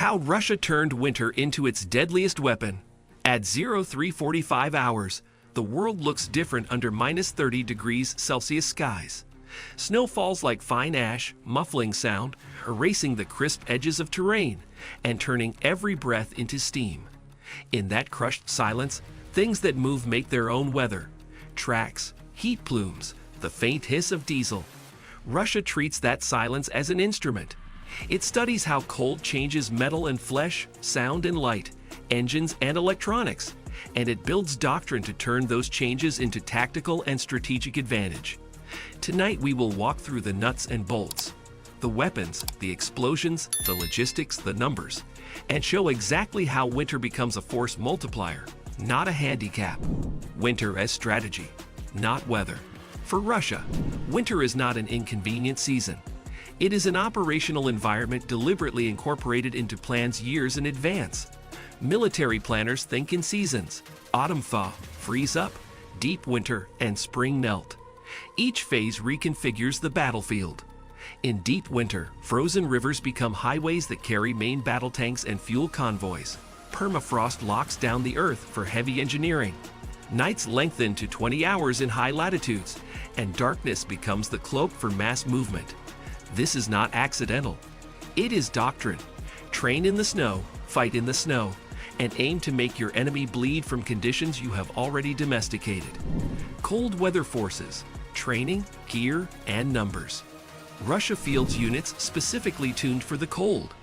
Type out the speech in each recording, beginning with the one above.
How Russia turned winter into its deadliest weapon. At 0345 hours, the world looks different under minus 30 degrees Celsius skies. Snow falls like fine ash, muffling sound, erasing the crisp edges of terrain, and turning every breath into steam. In that crushed silence, things that move make their own weather. Tracks, heat plumes, the faint hiss of diesel. Russia treats that silence as an instrument. It studies how cold changes metal and flesh, sound and light, engines and electronics, and it builds doctrine to turn those changes into tactical and strategic advantage. Tonight we will walk through the nuts and bolts, the weapons, the explosions, the logistics, the numbers, and show exactly how winter becomes a force multiplier, not a handicap. Winter as strategy, not weather. For Russia, winter is not an inconvenient season. It is an operational environment deliberately incorporated into plans years in advance. Military planners think in seasons: autumn thaw, freeze up, deep winter, and spring melt. Each phase reconfigures the battlefield. In deep winter, frozen rivers become highways that carry main battle tanks and fuel convoys. Permafrost locks down the earth for heavy engineering. Nights lengthen to 20 hours in high latitudes, and darkness becomes the cloak for mass movement. This is not accidental. It is doctrine. Train in the snow, fight in the snow, and aim to make your enemy bleed from conditions you have already domesticated. Cold weather forces, training, gear, and numbers. Russia fields units specifically tuned for the cold.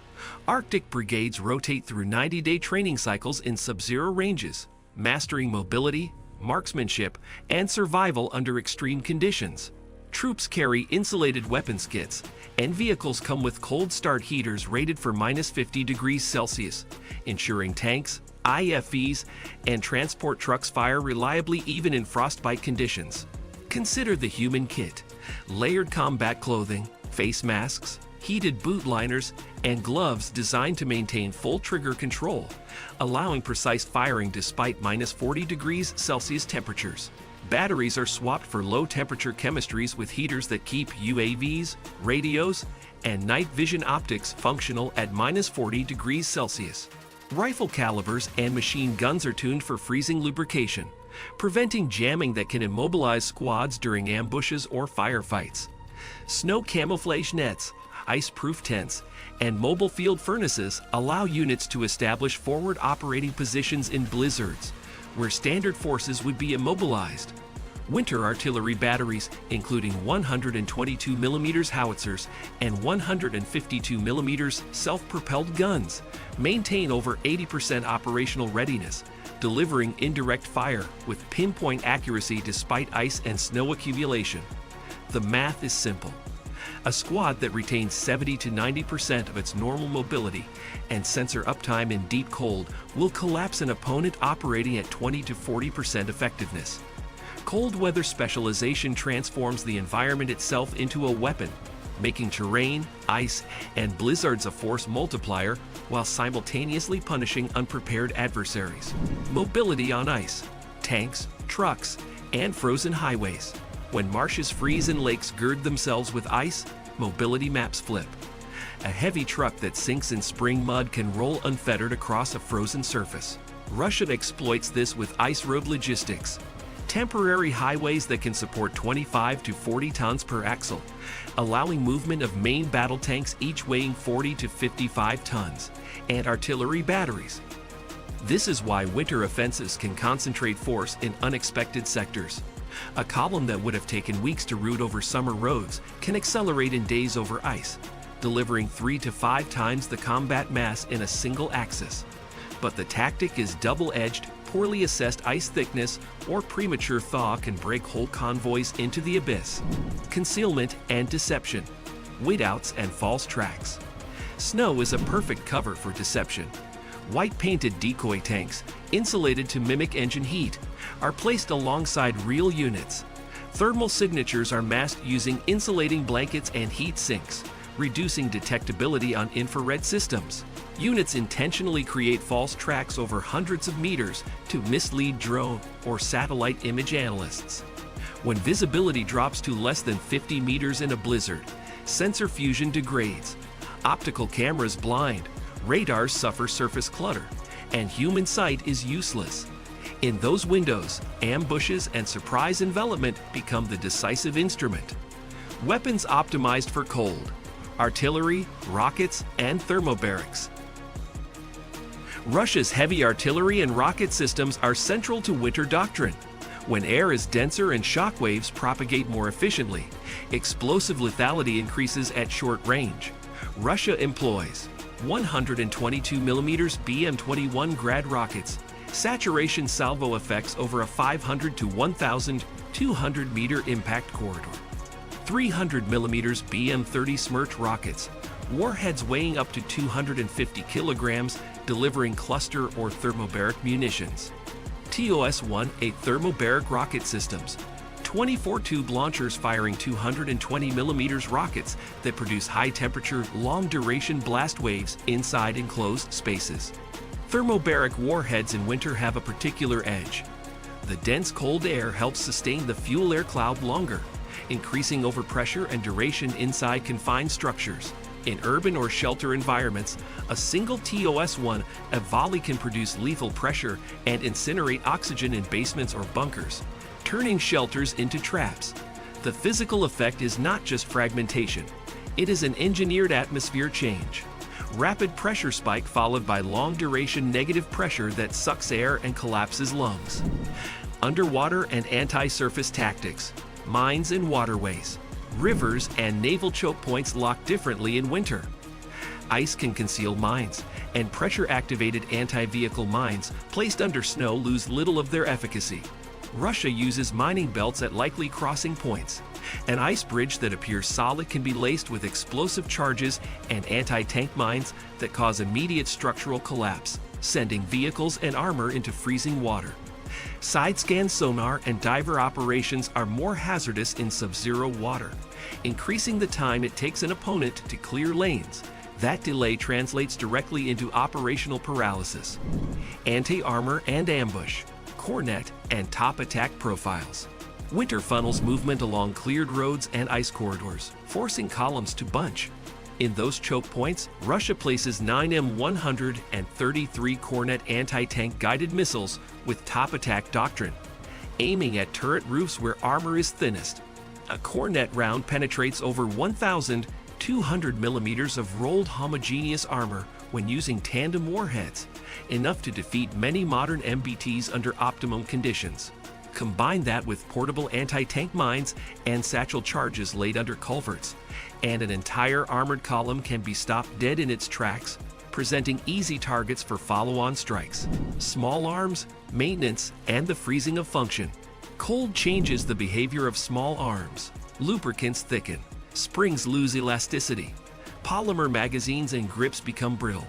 Arctic brigades rotate through 90-day training cycles in sub-zero ranges, mastering mobility, marksmanship, and survival under extreme conditions. Troops carry insulated weapons kits, and vehicles come with cold start heaters rated for minus 50 degrees Celsius, ensuring tanks, IFVs, and transport trucks fire reliably even in frostbite conditions. Consider the human kit: layered combat clothing, face masks, heated boot liners, and gloves designed to maintain full trigger control, allowing precise firing despite minus 40 degrees Celsius temperatures. Batteries are swapped for low-temperature chemistries with heaters that keep UAVs, radios, and night vision optics functional at minus 40 degrees Celsius. Rifle calibers and machine guns are tuned for freezing lubrication, preventing jamming that can immobilize squads during ambushes or firefights. Snow camouflage nets, ice-proof tents, and mobile field furnaces allow units to establish forward operating positions in blizzards, where standard forces would be immobilized. Winter artillery batteries, including 122mm howitzers and 152mm self-propelled guns, maintain over 80% operational readiness, delivering indirect fire with pinpoint accuracy despite ice and snow accumulation. The math is simple. A squad that retains 70 to 90% of its normal mobility and sensor uptime in deep cold will collapse an opponent operating at 20 to 40% effectiveness. Cold weather specialization transforms the environment itself into a weapon, making terrain, ice, and blizzards a force multiplier while simultaneously punishing unprepared adversaries. Mobility on ice, tanks, trucks, and frozen highways. When marshes freeze and lakes gird themselves with ice, mobility maps flip. A heavy truck that sinks in spring mud can roll unfettered across a frozen surface. Russia exploits this with ice road logistics. Temporary highways that can support 25 to 40 tons per axle, allowing movement of main battle tanks each weighing 40 to 55 tons, and artillery batteries. This is why winter offensives can concentrate force in unexpected sectors. A column that would have taken weeks to route over summer roads can accelerate in days over ice, delivering 3 to 5 times the combat mass in a single axis. But the tactic is double-edged. Poorly assessed ice thickness or premature thaw can break whole convoys into the abyss. Concealment and deception, whiteouts and false tracks. Snow is a perfect cover for deception. White-painted decoy tanks, insulated to mimic engine heat, are placed alongside real units. Thermal signatures are masked using insulating blankets and heat sinks, reducing detectability on infrared systems. Units intentionally create false tracks over hundreds of meters to mislead drone or satellite image analysts. When visibility drops to less than 50 meters in a blizzard, sensor fusion degrades. Optical cameras blind, Radars suffer surface clutter, and human sight is useless. In those windows, ambushes and surprise envelopment become the decisive instrument. Weapons optimized for cold: artillery, rockets, and thermobarics. Russia's heavy artillery and rocket systems are central to winter doctrine. When air is denser and shock waves propagate more efficiently, explosive lethality increases at short range. Russia employs 122mm BM-21 Grad rockets, saturation salvo effects over a 500 to 1,200 meter impact corridor, 300mm BM-30 Smerch rockets, warheads weighing up to 250 kilograms, delivering cluster or thermobaric munitions. TOS-1A thermobaric rocket systems, 24-tube launchers firing 220mm rockets that produce high-temperature, long-duration blast waves inside enclosed spaces. Thermobaric warheads in winter have a particular edge. The dense cold air helps sustain the fuel-air cloud longer, increasing overpressure and duration inside confined structures. In urban or shelter environments, a single TOS-1 a volley can produce lethal pressure and incinerate oxygen in basements or bunkers, turning shelters into traps. The physical effect is not just fragmentation, it is an engineered atmosphere change. Rapid pressure spike followed by long-duration negative pressure that sucks air and collapses lungs. Underwater and anti-surface tactics, mines and waterways, rivers and naval choke points lock differently in winter. Ice can conceal mines, and pressure-activated anti-vehicle mines placed under snow lose little of their efficacy. Russia uses mining belts at likely crossing points. An ice bridge that appears solid can be laced with explosive charges and anti-tank mines that cause immediate structural collapse, sending vehicles and armor into freezing water. Side-scan sonar and diver operations are more hazardous in sub-zero water, increasing the time it takes an opponent to clear lanes. That delay translates directly into operational paralysis. Anti-armor and ambush, cornet, and top attack profiles. Winter funnels movement along cleared roads and ice corridors, forcing columns to bunch. In those choke points, Russia places 9M100 and 33 Cornet anti-tank guided missiles with top attack doctrine, aiming at turret roofs where armor is thinnest. A Cornet round penetrates over 1,200 millimeters of rolled homogeneous armor when using tandem warheads, enough to defeat many modern MBTs under optimum conditions. Combine that with portable anti-tank mines and satchel charges laid under culverts, and an entire armored column can be stopped dead in its tracks, presenting easy targets for follow-on strikes. Small arms, maintenance, and the freezing of function. Cold changes the behavior of small arms. Lubricants thicken. Springs lose elasticity. Polymer magazines and grips become brittle.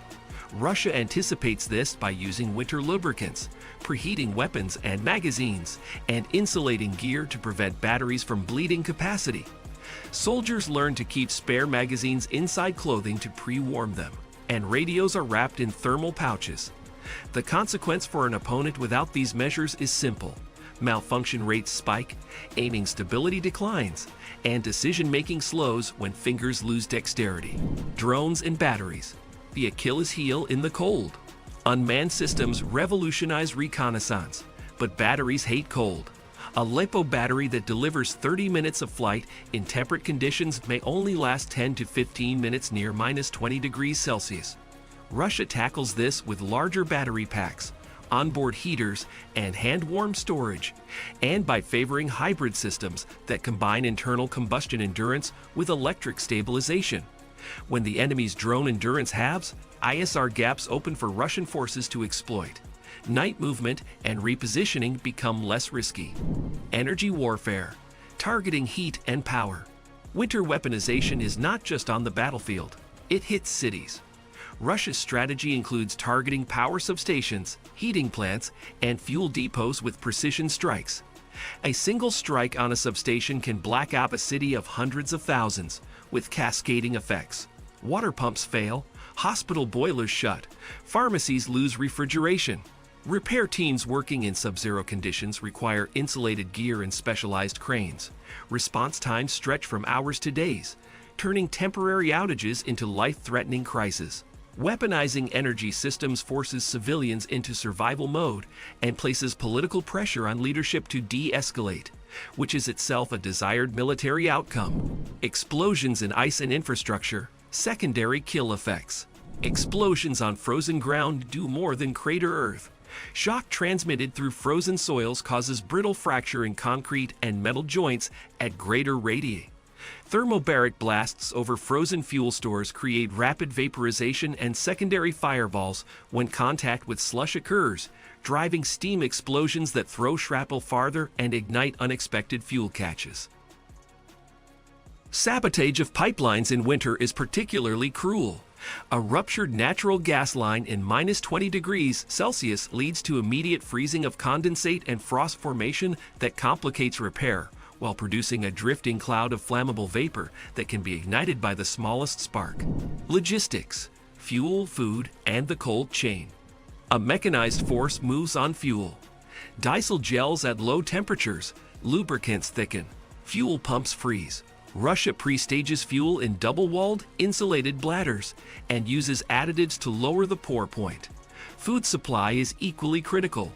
Russia anticipates this by using winter lubricants, preheating weapons and magazines, and insulating gear to prevent batteries from bleeding capacity. Soldiers learn to keep spare magazines inside clothing to pre-warm them, and radios are wrapped in thermal pouches. The consequence for an opponent without these measures is simple. Malfunction rates spike, aiming stability declines, and decision-making slows when fingers lose dexterity. Drones and batteries, the Achilles heel in the cold. Unmanned systems revolutionize reconnaissance, but batteries hate cold. A LiPo battery that delivers 30 minutes of flight in temperate conditions may only last 10 to 15 minutes near -20 degrees Celsius. Russia tackles this with larger battery packs, onboard heaters, and hand-warm storage, and by favoring hybrid systems that combine internal combustion endurance with electric stabilization. When the enemy's drone endurance halves, ISR gaps open for Russian forces to exploit. Night movement and repositioning become less risky. Energy warfare, targeting heat and power. Winter weaponization is not just on the battlefield, it hits cities. Russia's strategy includes targeting power substations, heating plants, and fuel depots with precision strikes. A single strike on a substation can black out a city of hundreds of thousands, with cascading effects. Water pumps fail, hospital boilers shut, pharmacies lose refrigeration. Repair teams working in sub-zero conditions require insulated gear and specialized cranes. Response times stretch from hours to days, turning temporary outages into life-threatening crises. Weaponizing energy systems forces civilians into survival mode and places political pressure on leadership to de-escalate, which is itself a desired military outcome. Explosions in ice and infrastructure, secondary kill effects. Explosions on frozen ground do more than crater Earth. Shock transmitted through frozen soils causes brittle fracture in concrete and metal joints at greater radii. Thermobaric blasts over frozen fuel stores create rapid vaporization and secondary fireballs when contact with slush occurs, driving steam explosions that throw shrapnel farther and ignite unexpected fuel catches. Sabotage of pipelines in winter is particularly cruel. A ruptured natural gas line in -20 degrees Celsius leads to immediate freezing of condensate and frost formation that complicates repair, while producing a drifting cloud of flammable vapor that can be ignited by the smallest spark. Logistics, fuel, food, and the cold chain. A mechanized force moves on fuel. Diesel gels at low temperatures, lubricants thicken, fuel pumps freeze. Russia pre-stages fuel in double-walled, insulated bladders and uses additives to lower the pour point. Food supply is equally critical.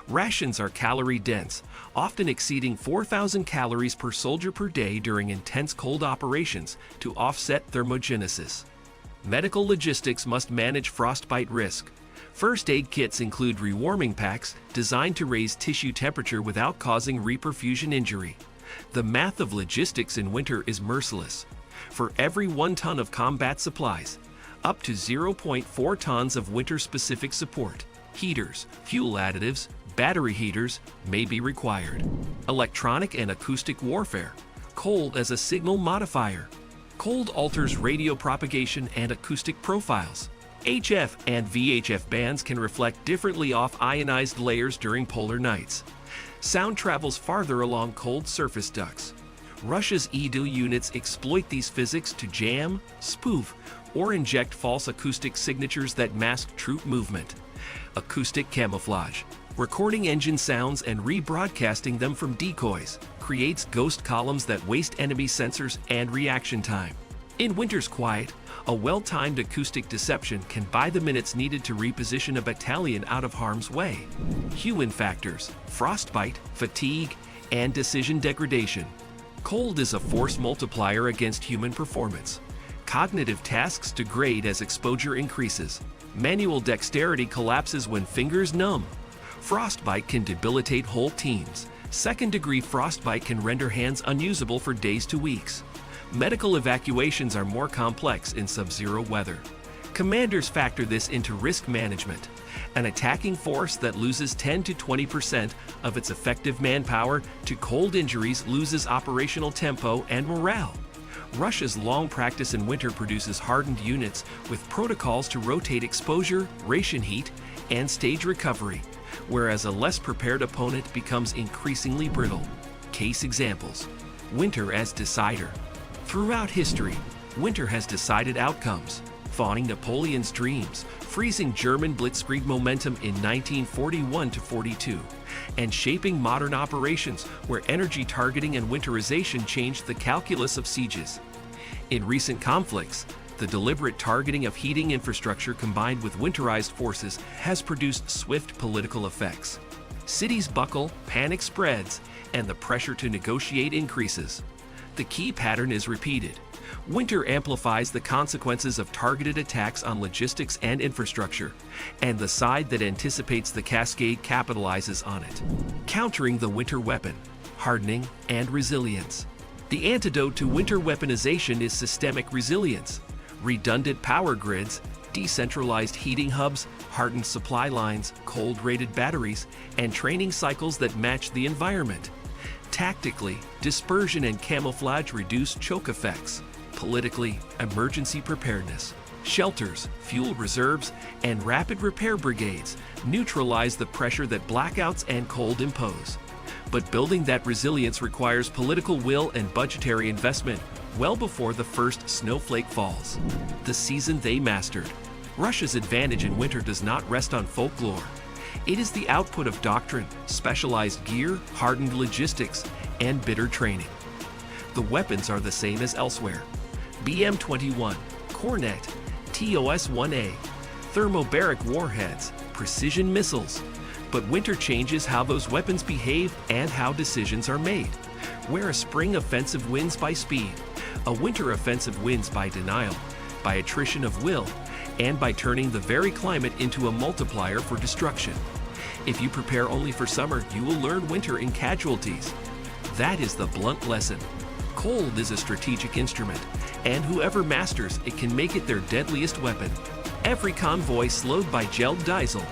Rations are calorie-dense, often exceeding 4,000 calories per soldier per day during intense cold operations to offset thermogenesis. Medical logistics must manage frostbite risk. First aid kits include rewarming packs designed to raise tissue temperature without causing reperfusion injury. The math of logistics in winter is merciless. For every 1 ton of combat supplies, up to 0.4 tons of winter-specific support, heaters, fuel additives, battery heaters may be required. Electronic and acoustic warfare. Cold as a signal modifier. Cold alters radio propagation and acoustic profiles. HF and VHF bands can reflect differently off ionized layers during polar nights. Sound travels farther along cold surface ducts. Russia's EDU units exploit these physics to jam, spoof, or inject false acoustic signatures that mask troop movement. Acoustic camouflage. Recording engine sounds and rebroadcasting them from decoys creates ghost columns that waste enemy sensors and reaction time. In winter's quiet, a well-timed acoustic deception can buy the minutes needed to reposition a battalion out of harm's way. Human factors, frostbite, fatigue, and decision degradation. Cold is a force multiplier against human performance. Cognitive tasks degrade as exposure increases. Manual dexterity collapses when fingers numb. Frostbite can debilitate whole teams. Second-degree frostbite can render hands unusable for days to weeks. Medical evacuations are more complex in sub-zero weather. Commanders factor this into risk management. An attacking force that loses 10 to 20% of its effective manpower to cold injuries loses operational tempo and morale. Russia's long practice in winter produces hardened units with protocols to rotate exposure, ration heat, and stage recovery, whereas a less prepared opponent becomes increasingly brittle. Case examples. Winter as decider. Throughout history, winter has decided outcomes, thawing Napoleon's dreams, freezing German blitzkrieg momentum in 1941-42, and shaping modern operations where energy targeting and winterization changed the calculus of sieges. In recent conflicts, the deliberate targeting of heating infrastructure combined with winterized forces has produced swift political effects. Cities buckle, panic spreads, and the pressure to negotiate increases. The key pattern is repeated. Winter amplifies the consequences of targeted attacks on logistics and infrastructure, and the side that anticipates the cascade capitalizes on it. Countering the winter weapon, hardening, and resilience. The antidote to winter weaponization is systemic resilience. Redundant power grids, decentralized heating hubs, hardened supply lines, cold-rated batteries, and training cycles that match the environment. Tactically, dispersion and camouflage reduce choke effects. Politically, emergency preparedness, shelters, fuel reserves, and rapid repair brigades neutralize the pressure that blackouts and cold impose. But building that resilience requires political will and budgetary investment well before the first snowflake falls. The season they mastered. Russia's advantage in winter does not rest on folklore. It is the output of doctrine, specialized gear, hardened logistics, and bitter training. The weapons are the same as elsewhere. BM-21, Cornet, TOS-1A, thermobaric warheads, precision missiles. But winter changes how those weapons behave and how decisions are made. Where a spring offensive wins by speed, a winter offensive wins by denial, by attrition of will, and by turning the very climate into a multiplier for destruction. If you prepare only for summer, you will learn winter in casualties. That is the blunt lesson. Cold is a strategic instrument, and whoever masters it can make it their deadliest weapon. Every convoy slowed by gelled diesel,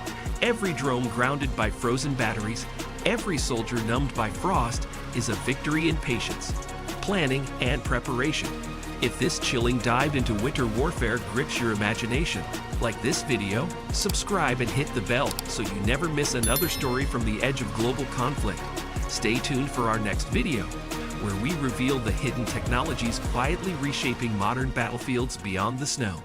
every drone grounded by frozen batteries, every soldier numbed by frost is a victory in patience, planning, and preparation. If this chilling dive into winter warfare grips your imagination, like this video, subscribe and hit the bell so you never miss another story from the edge of global conflict. Stay tuned for our next video, where we reveal the hidden technologies quietly reshaping modern battlefields beyond the snow.